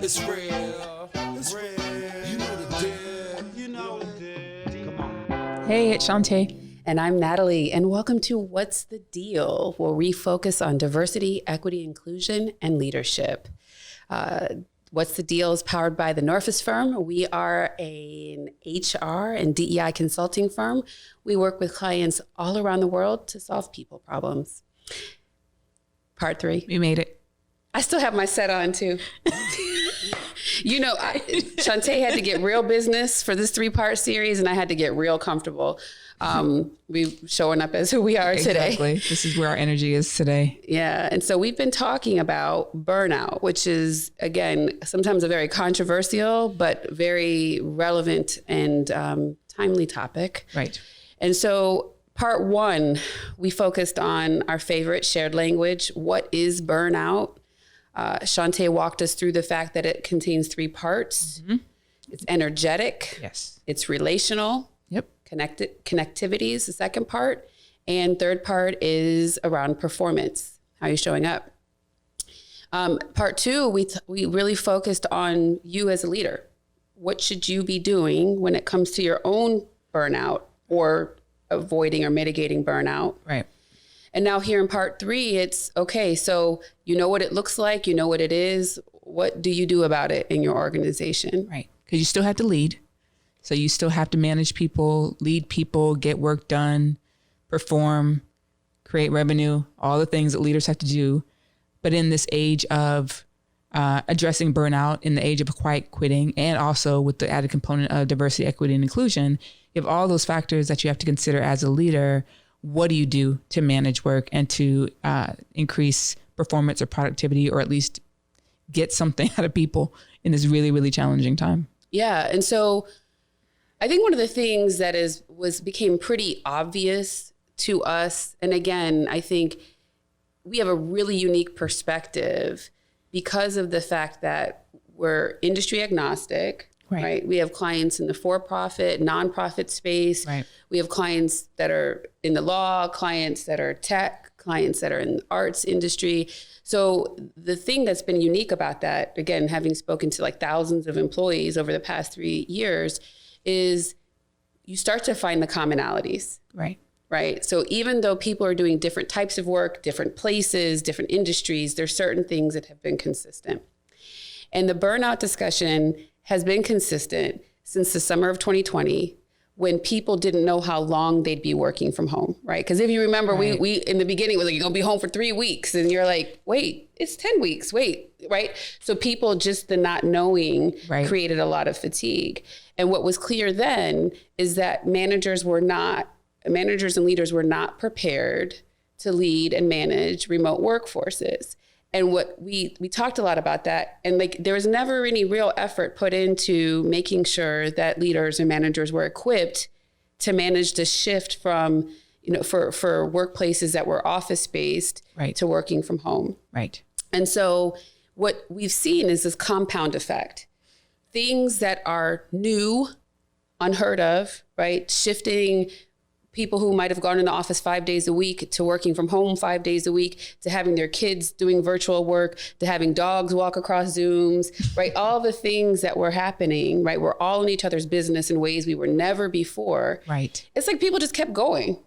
It's real. It's real. You know the deal. You know the deal. Come on. Hey, it's Shante. And I'm Natalie, and welcome to What's the Deal, where we focus on diversity, equity, inclusion, and leadership. What's the Deal is powered by the Norfus firm. We are an HR and DEI consulting firm. We work with clients all around the world to solve people problems. Part 3. We made it. I still have my set on too. You know, Shante had to get real business for this 3-part series, and I had to get real comfortable. We showing up as who we are today. Exactly. This is where our energy is today. Yeah. And so we've been talking about burnout, which is, again, sometimes a very controversial, but very relevant and timely topic. Right. And so part 1, we focused on our favorite shared language. What is burnout? Shante walked us through the fact that it contains 3 parts. Mm-hmm. It's energetic. Yes. It's relational. Yep. Connectivity is the second part. And third part is around performance. How are you showing up? Part 2, we really focused on you as a leader. What should you be doing when it comes to your own burnout or avoiding or mitigating burnout? Right. And now here in part 3, it's okay. So you know what it looks like, you know what it is. What do you do about it in your organization? Right. Because you still have to lead. So you still have to manage people, lead people, get work done, perform, create revenue, all the things that leaders have to do. But in this age of addressing burnout, in the age of quiet quitting, and also with the added component of diversity, equity, and inclusion, you have all those factors that you have to consider as a leader. What do you do to manage work and to increase performance or productivity, or at least get something out of people in this really, really challenging time? Yeah. And so I think one of the things that became pretty obvious to us, and again, I think we have a really unique perspective because of the fact that we're industry agnostic, right? We have clients in the for-profit, nonprofit space. Right. We have clients that are in the law, clients that are tech, clients that are in the arts industry. So the thing that's been unique about that, again, having spoken to like thousands of employees over the past 3 years, is you start to find the commonalities. Right. So even though people are doing different types of work, different places, different industries, there's certain things that have been consistent. And the burnout discussion has been consistent since the summer of 2020, when people didn't know how long they'd be working from home, right? Because if you remember, we in the beginning was like, you're gonna be home for 3 weeks. And you're like, wait, it's 10 weeks, wait, right? So people just the not knowing created a lot of fatigue. And what was clear then is that managers and leaders were not prepared to lead and manage remote workforces. And what we talked a lot about that, and like there was never any real effort put into making sure that leaders and managers were equipped to manage the shift from, for workplaces that were office based to working from home. Right. And so what we've seen is this compound effect. Things that are new, unheard of, right? Shifting people who might have gone in the office 5 days a week to working from home 5 days a week, to having their kids doing virtual work, to having dogs walk across Zooms, right? All the things that were happening, right? We're all in each other's business in ways we were never before. Right. It's like people just kept going,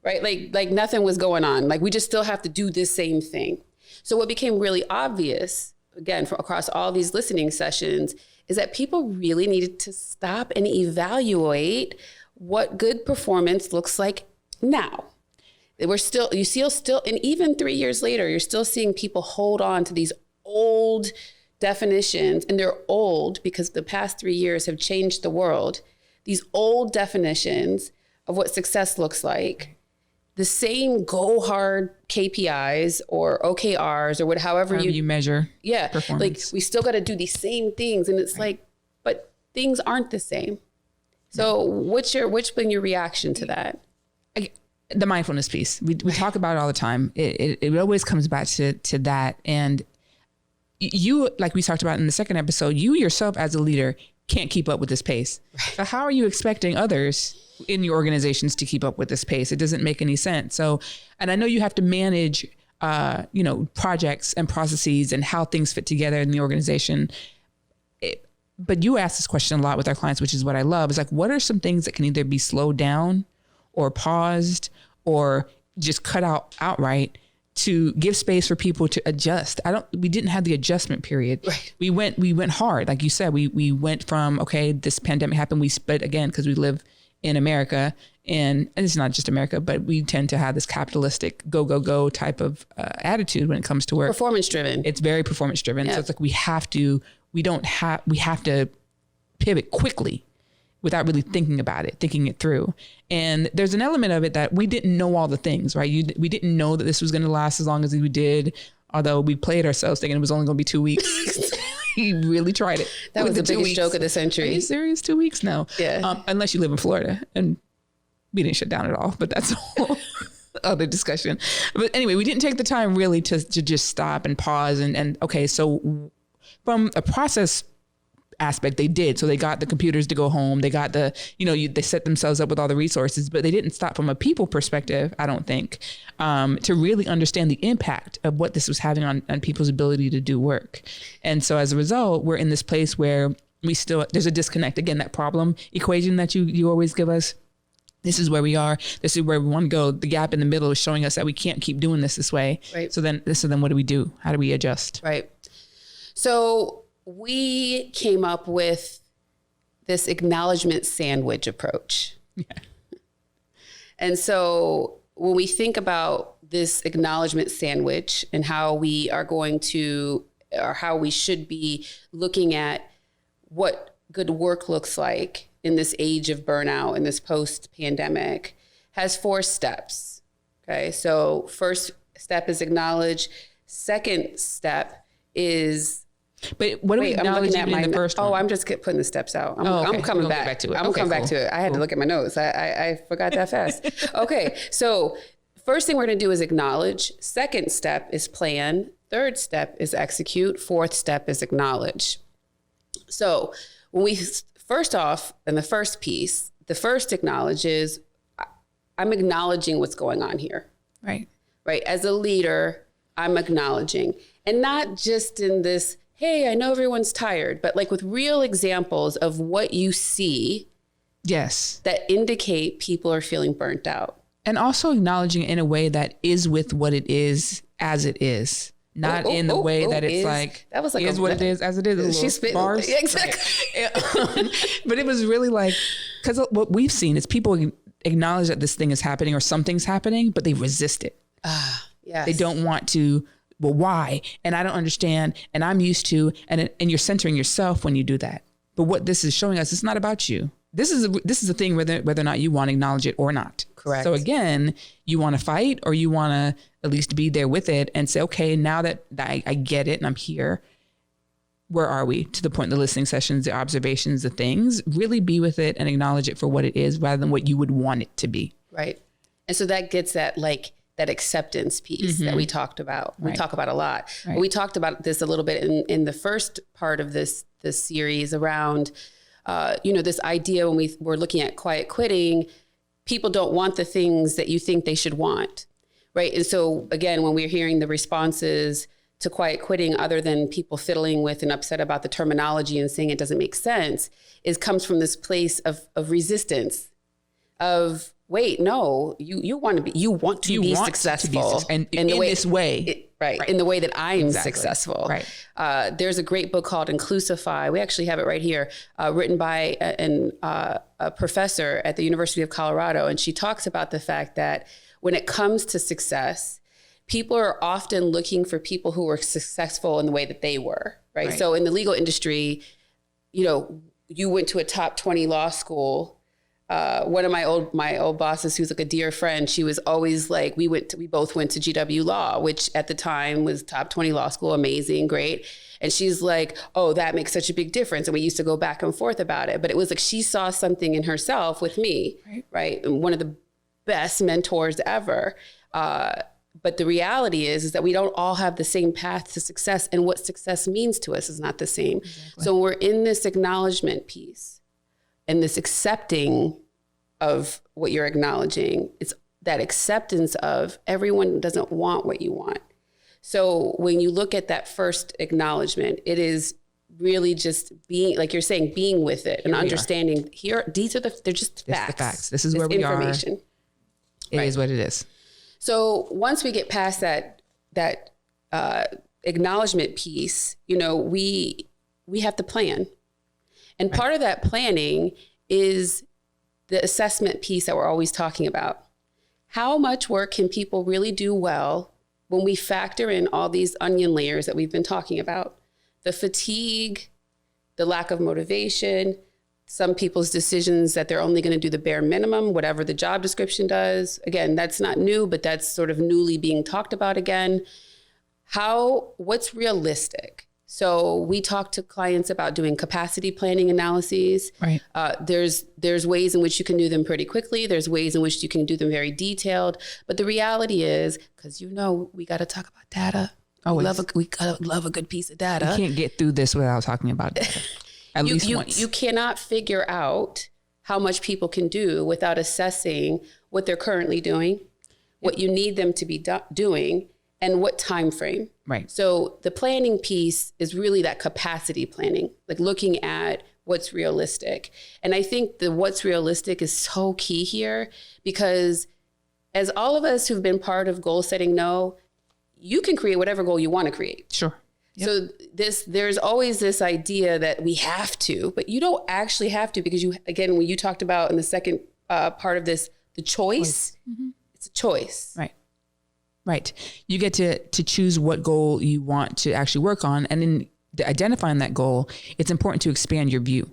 right? Like nothing was going on. Like we just still have to do this same thing. So what became really obvious, again, from across all these listening sessions, is that people really needed to stop and evaluate what good performance looks like now. And even 3 years later, you're still seeing people hold on to these old definitions, and they're old because the past 3 years have changed the world. These old definitions of what success looks like, the same go hard KPIs or OKRs or however you measure performance. Like we still got to do these same things, and it's like, but things aren't the same. So what's been your reaction to that? The mindfulness piece. We talk about it all the time. It always comes back to that. And you, like we talked about in the second episode, you yourself as a leader can't keep up with this pace. So how are you expecting others in your organizations to keep up with this pace? It doesn't make any sense. So, and I know you have to manage, projects and processes and how things fit together in the organization. but you ask this question a lot with our clients, which is what I love, is like, what are some things that can either be slowed down or paused or just cut out outright to give space for people to adjust? We didn't have the adjustment period. Right. We went hard. Like you said, we went from, okay, this pandemic happened. But again, because we live in America, and it's not just America, but we tend to have this capitalistic go type of attitude when it comes to work. Performance driven. It's very performance driven. Yeah. So it's like we have to pivot quickly without really thinking about it, thinking it through. And there's an element of it that we didn't know all the things, right? We didn't know that this was going to last as long as we did, although we played ourselves thinking it was only going to be 2 weeks. We really tried it. That was the biggest weeks. joke of the century. Are you serious? 2 weeks? No. Yeah. Unless you live in Florida, and we didn't shut down at all, but that's a whole other discussion. But anyway, we didn't take the time really to just stop and pause and okay, so from a process aspect, they did. So they got the computers to go home. They got they set themselves up with all the resources, but they didn't stop from a people perspective, I don't think, to really understand the impact of what this was having on people's ability to do work. And so as a result, we're in this place where there's a disconnect. Again, that problem equation that you always give us. This is where we are. This is where we want to go. The gap in the middle is showing us that we can't keep doing this way. Right. So then what do we do? How do we adjust? Right. So we came up with this acknowledgement sandwich approach. Yeah. And so when we think about this acknowledgement sandwich and how we are going to, or how we should be looking at what good work looks like in this age of burnout, in this post-pandemic, has 4 steps. Okay, so first step is acknowledge. Second step is... But what are we acknowledging in the first one? Oh, I'm just putting the steps out. Okay. I'm coming back to it. I'm coming back to it. I had to look at my notes. I forgot that fast. Okay, so first thing we're going to do is acknowledge. Second step is plan. Third step is execute. Fourth step is acknowledge. So when we first off, in the first piece, the first acknowledge is I'm acknowledging what's going on here. Right. Right. As a leader, I'm acknowledging, and not just in this, hey, I know everyone's tired, but like with real examples of what you see. Yes. That indicate people are feeling burnt out. And also acknowledging in a way that is with what it is as it is. Not in the way that it's that was like is what it is as it is. She's spitting. Bars. Exactly. But it was really like, because what we've seen is people acknowledge that this thing is happening or something's happening, but they resist it. Yes. They don't want to. Well, why? And I don't understand. And I'm used to. And you're centering yourself when you do that. But what this is showing us, it's not about you. This is a thing whether or not you want to acknowledge it or not. Correct. So again, you want to fight, or you want to at least be there with it and say, okay, now that I get it and I'm here, where are we? To the point, the listening sessions, the observations, the things, really be with it and acknowledge it for what it is rather than what you would want it to be. Right. And so that gets that that acceptance piece that we talked about. We talk about a lot. Right. We talked about this a little bit in the first part of this series around, this idea when we were looking at quiet quitting, people don't want the things that you think they should want. Right. And so again, when we're hearing the responses to quiet quitting, other than people fiddling with and upset about the terminology and saying it doesn't make sense, comes from this place of resistance, of wait, no, you want to be successful and in this way. Right. In the way that I'm successful. Right. There's a great book called Inclusify. We actually have it right here, written by a professor at the University of Colorado. And she talks about the fact that when it comes to success, people are often looking for people who were successful in the way that they were. Right. So in the legal industry, you went to a top 20 law school. One of my old bosses, who's like a dear friend, she was always like, we both went to GW Law, which at the time was top 20 law school, amazing, great. And she's like, oh, that makes such a big difference. And we used to go back and forth about it. But it was like she saw something in herself with me, right? And one of the best mentors ever. But the reality is that we don't all have the same path to success, and what success means to us is not the same. Exactly. So when we're in this acknowledgement piece and this accepting of what you're acknowledging, it's that acceptance of everyone doesn't want what you want. So when you look at that first acknowledgement, it is really just being, like you're saying, being with it and understanding they're just facts. The facts. This is where we are. It is what it is. So once we get past that acknowledgement piece, we have to plan. And part of that planning is the assessment piece that we're always talking about. How much work can people really do well when we factor in all these onion layers that we've been talking about? The fatigue, the lack of motivation, some people's decisions that they're only going to do the bare minimum, whatever the job description does. Again, that's not new, but that's sort of newly being talked about again. What's realistic? So we talk to clients about doing capacity planning analyses. Right. There's ways in which you can do them pretty quickly. There's ways in which you can do them very detailed. But the reality is, because we got to talk about data. We gotta love a good piece of data. You can't get through this without talking about data. At least once. You cannot figure out how much people can do without assessing what they're currently doing, what you need them to be doing, and what time frame. Right. So the planning piece is really that capacity planning, like looking at what's realistic. And I think the what's realistic is so key here, because as all of us who've been part of goal setting know, you can create whatever goal you want to create. Sure. Yep. So there's always this idea that we have to, but you don't actually have to, because when you talked about in the second part of this, the choice, it's a choice. Right. You get to choose what goal you want to actually work on. And in identifying that goal, it's important to expand your view.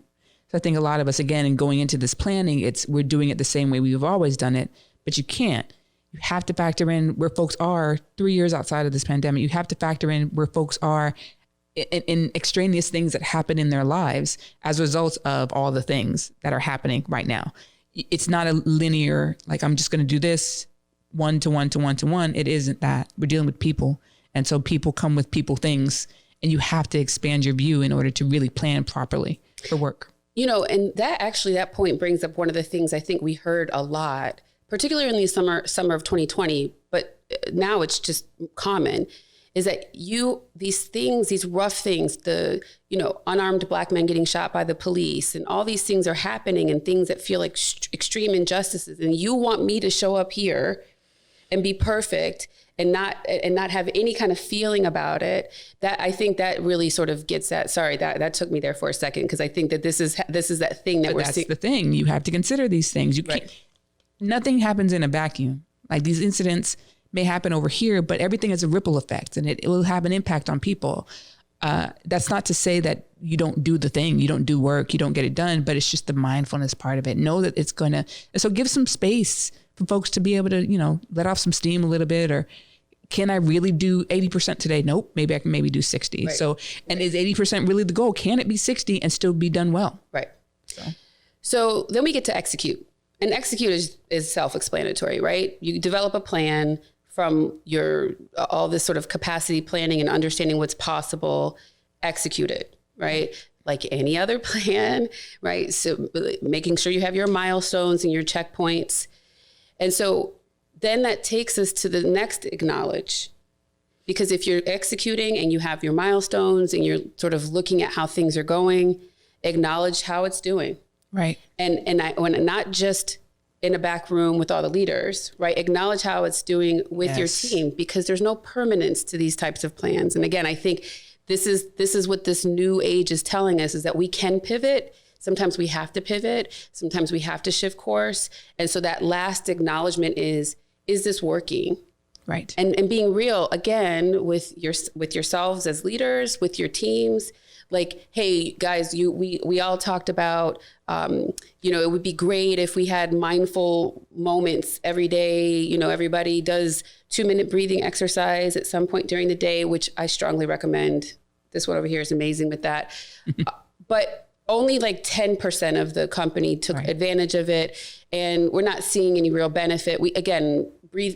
So I think a lot of us, again, in going into this planning, we're doing it the same way we've always done it, but you can't. You have to factor in where folks are 3 years outside of this pandemic. You have to factor in where folks are in extraneous things that happen in their lives as a result of all the things that are happening right now. It's not a linear, like, I'm just going to do this one to one to one to one. It isn't that. We're dealing with people. And so people come with people things, and you have to expand your view in order to really plan properly for work. And that point brings up one of the things I think we heard a lot, particularly in the summer of 2020, but now it's just common, is that these rough things, the, unarmed Black men getting shot by the police, and all these things are happening, and things that feel like extreme injustices. And you want me to show up here and be perfect and not have any kind of feeling about it. That, I think that really sort of gets at, sorry, that took me there for a second, because I think that this is that thing that we're seeing. That's the thing. You have to consider these things. You can't, nothing happens in a vacuum. Like, these incidents may happen over here, but everything has a ripple effect, and it will have an impact on people. That's not to say that you don't do the thing, you don't do work, you don't get it done, but it's just the mindfulness part of it. Know that it's going to, so give some space for folks to be able to, let off some steam a little bit. Or can I really do 80% today? Nope. Maybe I can maybe do 60. Right. So, and is 80% really the goal? Can it be 60 and still be done well? Right. So then we get to execute. And execute is self-explanatory, right? You develop a plan from all this sort of capacity planning and understanding what's possible, execute it, right? Like any other plan, right? So making sure you have your milestones and your checkpoints. And so then that takes us to the next acknowledge. Because if you're executing and you have your milestones and you're sort of looking at how things are going, acknowledge how it's doing. Right. And when not just in a back room with all the leaders, right? Acknowledge how it's doing with your team, because there's no permanence to these types of plans. And again, I think this is what this new age is telling us, is that we can pivot. Sometimes we have to pivot. Sometimes we have to shift course. And so that last acknowledgement is this working? Right. And being real, again, with yourselves as leaders, with your teams. Like, hey, guys, we all talked about, it would be great if we had mindful moments every day. Everybody does 2-minute breathing exercise at some point during the day, which I strongly recommend. This one over here is amazing with that. But only like 10% of the company took advantage of it. And we're not seeing any real benefit.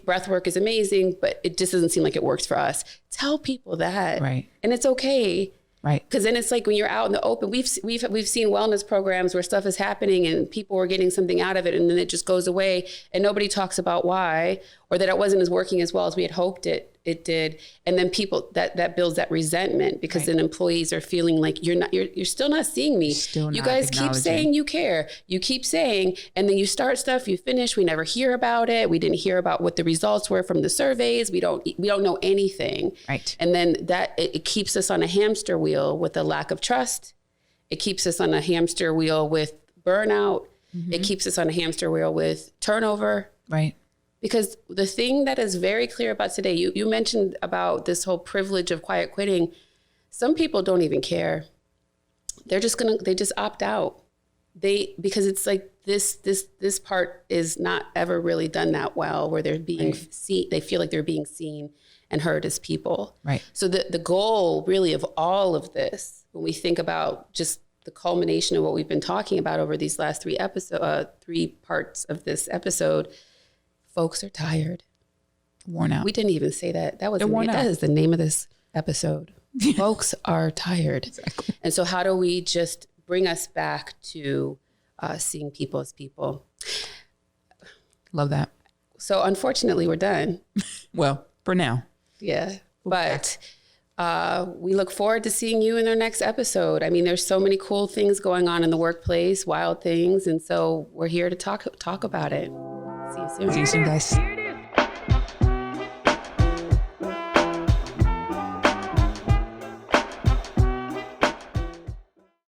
Breath work is amazing, but it just doesn't seem like it works for us. Tell people that. Right. And it's okay. Right. Because then it's like when you're out in the open, we've seen wellness programs where stuff is happening and people are getting something out of it, and then it just goes away and nobody talks about why, or that it wasn't as working as well as we had hoped it did. And then people that builds that resentment, because then employees are feeling like you're still not seeing me. You guys keep saying you care. You keep saying, and then you start stuff, you finish, we never hear about it. We didn't hear about what the results were from the surveys. We don't know anything. Right. And then it keeps us on a hamster wheel with a lack of trust. It keeps us on a hamster wheel with burnout. It keeps us on a hamster wheel with turnover. Right. Because the thing that is very clear about today, you mentioned about this whole privilege of quiet quitting. Some people don't even care. They just opt out. Because it's like this part is not ever really done that well, where they're being seen, they feel like they're being seen and heard as people. Right. So the goal really of all of this, when we think about just the culmination of what we've been talking about over these last three parts of this episode, folks are tired. Worn out. We didn't even say that. That is the name of this episode. Folks are tired. Exactly. And so how do we just bring us back to seeing people as people? Love that. So unfortunately, we're done. Well, for now. Yeah. But we look forward to seeing you in our next episode. I mean, there's so many cool things going on in the workplace, wild things. And so we're here to talk about it. See you soon. See you soon, guys.